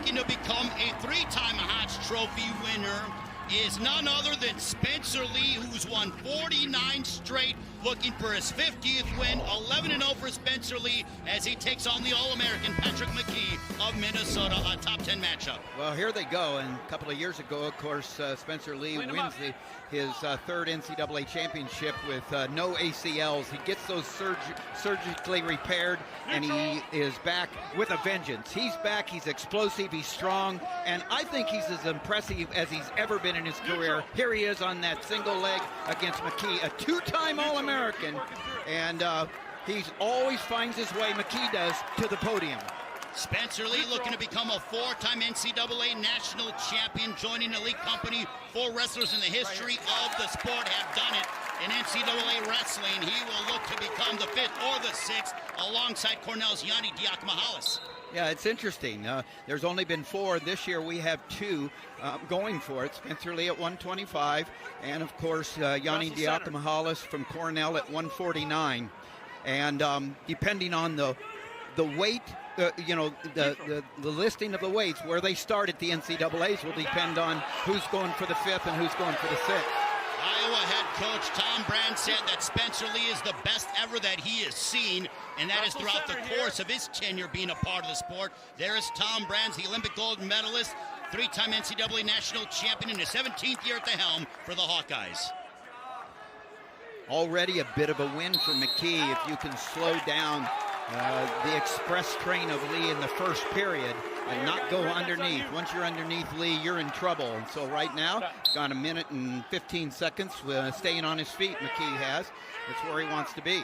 looking to become a three-time Hodge Trophy winner is none other than Spencer Lee, who's won 49 straight, looking for his 50th win. 11-0 for Spencer Lee as he takes on the All-American Patrick McKee of Minnesota, a top 10 matchup. Well, here they go. And a couple of years ago, of course, Spencer Lee wins his third NCAA championship with no ACLs. He gets those surgically repaired, and he is back with a vengeance. He's back, he's explosive, he's strong, and I think he's as impressive as he's ever been in his career. Here he is on that single leg against McKee, a two-time All-American, and he always finds his way, McKee does, to the podium. Spencer Lee looking to become a four-time NCAA national champion, joining elite company. 4 wrestlers in the history of the sport have done it in NCAA wrestling. He will look to become the 5th or the 6th alongside Cornell's Yanni Diakomahalis. Yeah, it's interesting. There's only been 4. This year we have 2 going for it. Spencer Lee at 125, and of course Yanni Diakomahalis from Cornell at 149. And depending on the weight, the listing of the weights, where they start at the NCAAs will depend on who's going for the 5th and who's going for the 6th. Iowa head coach Tom Brand said that Spencer Lee is the best ever that he has seen, and that is throughout the course of his tenure being a part of the sport. There is Tom Brand, the Olympic gold medalist, 3-time NCAA national champion in his 17th year at the helm for the Hawkeyes. Already a bit of a win for McKee if you can slow down the express train of Lee in the first period and not go underneath. Once you're underneath Lee, you're in trouble. And so right now, got a minute and 15 seconds staying on his feet, McKee has. That's where he wants to be.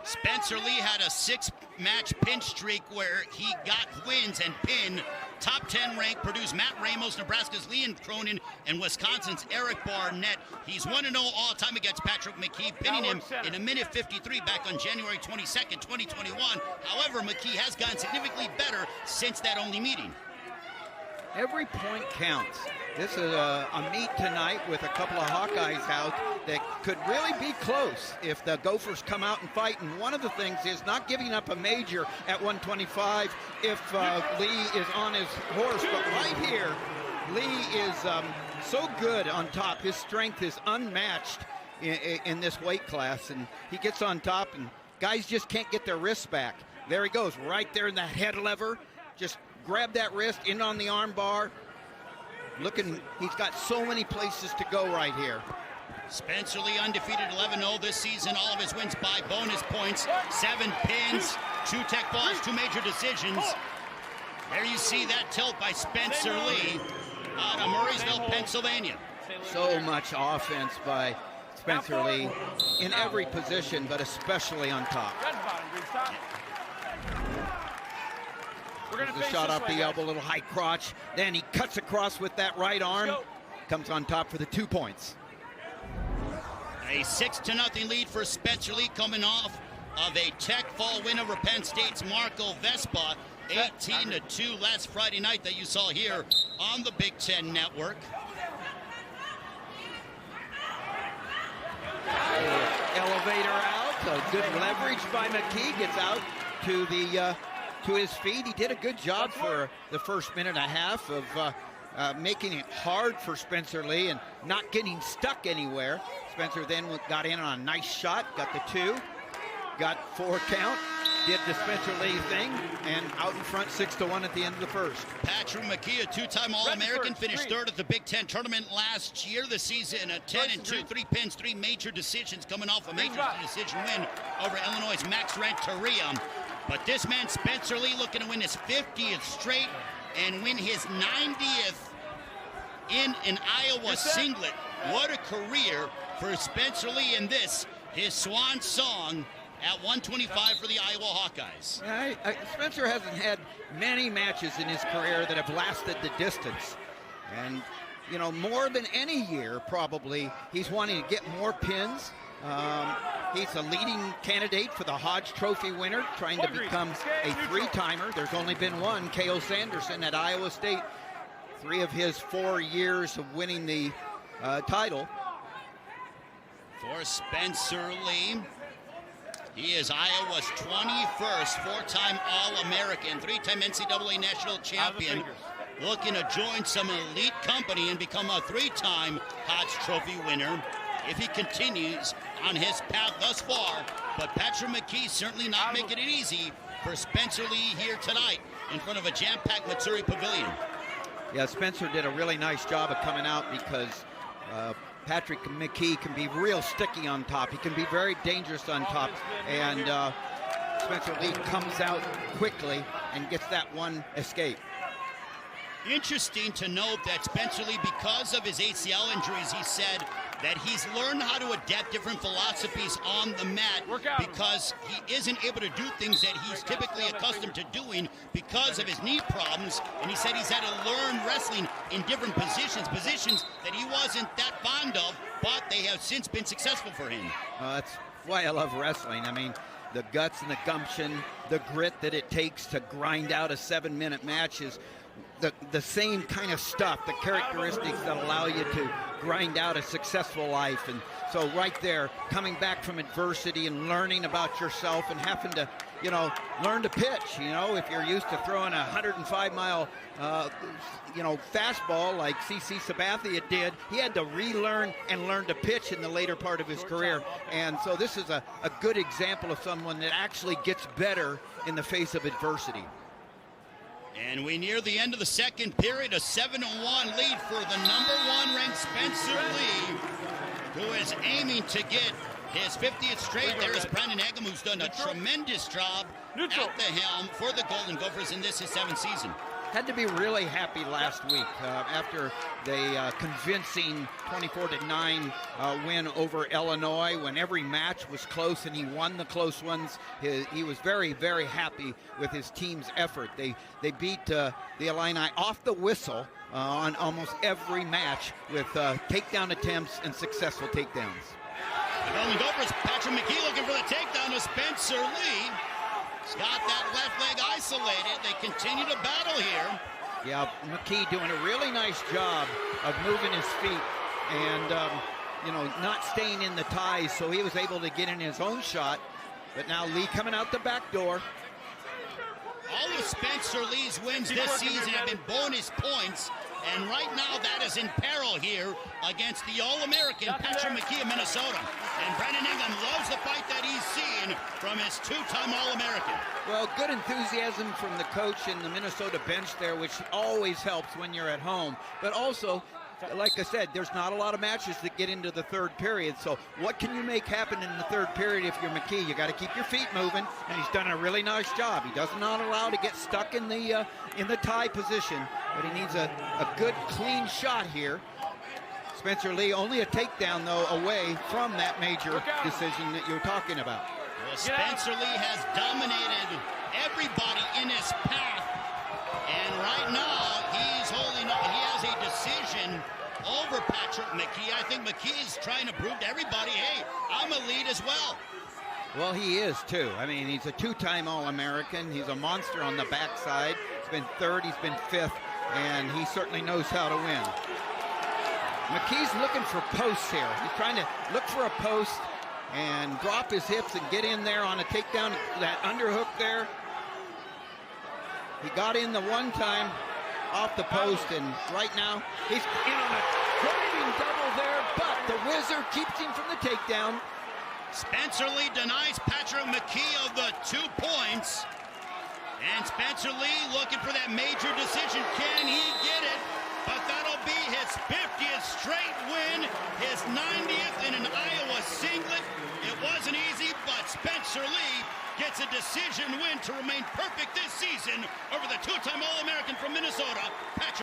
Spencer Lee had a 6-match pin streak where he got wins and pinned top 10 rank Purdue's Matt Ramos, Nebraska's Leon Cronin, and Wisconsin's Eric Barnett. He's 1-0 all-time against Patrick McKee, pinning him in a minute 53 back on January 22nd, 2021. However, McKee has gotten significantly better since that only meeting. Every point counts. This is a meet tonight with a couple of Hawkeyes out that could really be close if the Gophers come out and fight. And one of the things is not giving up a major at 125 if Lee is on his horse. But right here, Lee is so good on top. His strength is unmatched in this weight class. And he gets on top, and guys just can't get their wrists back. There he goes, right there in that head lever. Just grab that wrist, in on the arm bar. Looking, he's got so many places to go right here. Spencer Lee undefeated 11-0 this season. All of his wins by bonus points. 7 pins, 2 tech falls, 2 major decisions. There you see that tilt by Spencer Lee out of Murraysville, Pennsylvania. So much offense by Spencer Lee in every position, but especially on top. The shot off the elbow, little high crotch. Then he cuts across with that right arm. Comes on top for the 2 points. A 6-0 lead for Spencer Lee, coming off of a tech fall win over Penn State's Marco Vespa. 18-2 last Friday night that you saw here on the Big Ten Network. Elevator out. Good leverage by McKee. Gets out to the to his feet. He did a good job for the first minute and a half of making it hard for Spencer Lee and not getting stuck anywhere. Spencer then got in on a nice shot, got the 2, got 4 count, did the Spencer Lee thing, and out in front 6-1 at the end of the first. Patrick McKee, a 2-time All-American, finished 3rd at the Big Ten tournament last year. The season, a 10-2, 3 pins, 3 major decisions, coming off a major decision win over Illinois' Max Renteria. But this man, Spencer Lee, looking to win his 50th straight and win his 90th in an Iowa singlet. What a career for Spencer Lee in this, his swan song at 125 for the Iowa Hawkeyes. Spencer hasn't had many matches in his career that have lasted the distance. And, you know, more than any year, probably, he's wanting to get more pins. He's a leading candidate for the Hodge Trophy winner, trying to become a 3-timer. There's only been one, K.O. Sanderson at Iowa State. 3 of his 4 years of winning the title. For Spencer Lee, He is Iowa's 21st four-time All-American, three-time NCAA national champion, looking to join some elite company and become a three-time Hodge Trophy winner if he continues on his path thus far. But Patrick McKee certainly not making it easy for Spencer Lee here tonight in front of a jam-packed Missouri Pavilion. Yeah, Spencer did a really nice job of coming out because Patrick McKee can be real sticky on top. He can be very dangerous on top. And Spencer Lee comes out quickly and gets that one escape. Interesting to note that Spencer Lee, because of his ACL injuries, he said that he's learned how to adapt different philosophies on the mat because he isn't able to do things that he's typically accustomed to doing because of his knee problems. And he said he's had to learn wrestling in different positions that he wasn't that fond of, but they have since been successful for him. That's why I love wrestling. I mean, the guts and the gumption, the grit that it takes to grind out a 7-minute match is the same kind of stuff, the characteristics that allow you to grind out a successful life. And so right there, coming back from adversity and learning about yourself and having to, learn to pitch. If you're used to throwing a 105-mile, fastball like CC Sabathia did, he had to relearn and learn to pitch in the later part of his career. And so this is a good example of someone that actually gets better in the face of adversity. And we near the end of the second period, a 7-1 lead for the #1 ranked Spencer Lee, who is aiming to get his 50th straight. There is Brandon Eggum, who's done a tremendous job at the helm for the Golden Gophers in this his 7th season. Had to be really happy last week after the convincing 24-9 win over Illinois, when every match was close and he won the close ones. He was very, very happy with his team's effort. They beat the Illini off the whistle on almost every match with takedown attempts and successful takedowns. The Golden Gophers, Patrick McKee looking for the takedown to Spencer Lee. He's got that left leg isolated. They continue to battle here. Yeah, McKee doing a really nice job of moving his feet and, not staying in the ties, so he was able to get in his own shot. But now Lee coming out the back door. All of Spencer Lee's wins this season have been bonus points, and right now that is in peril here against the All-American Patrick McKee of Minnesota. And Brandon Ingham loves the fight that he's seen from his two-time All-American. Well, good enthusiasm from the coach and the Minnesota bench there, which always helps when you're at home. But also, like I said, there's not a lot of matches that get into the third period. So what can you make happen in the third period if you're McKee? You got to keep your feet moving, and he's done a really nice job. He does not allow to get stuck in the tie position, but he needs a good, clean shot here. Spencer Lee only a takedown, though, away from that major decision that you're talking about. Well, Spencer Lee has dominated everybody in his path, and right now he's holding up. He has a decision over Patrick McKee. I think McKee is trying to prove to everybody, hey, I'm elite as well. Well, he is, too. I mean, he's a two-time All-American. He's a monster on the backside. He's been third, he's been fifth, and he certainly knows how to win. McKee's looking for posts here. He's trying to look for a post and drop his hips and get in there on a takedown, that underhook there. He got in the one time off the post, and right now he's in on a driving double there, but the Wizard keeps him from the takedown. Spencer Lee denies Patrick McKee of the 2 points. And Spencer Lee looking for that major decision. Can he get it? But that'll be his 50th straight win, his 90th in an Iowa singlet. It wasn't easy, but Spencer Lee gets a decision win to remain perfect this season over the two-time All-American from Minnesota, Patrick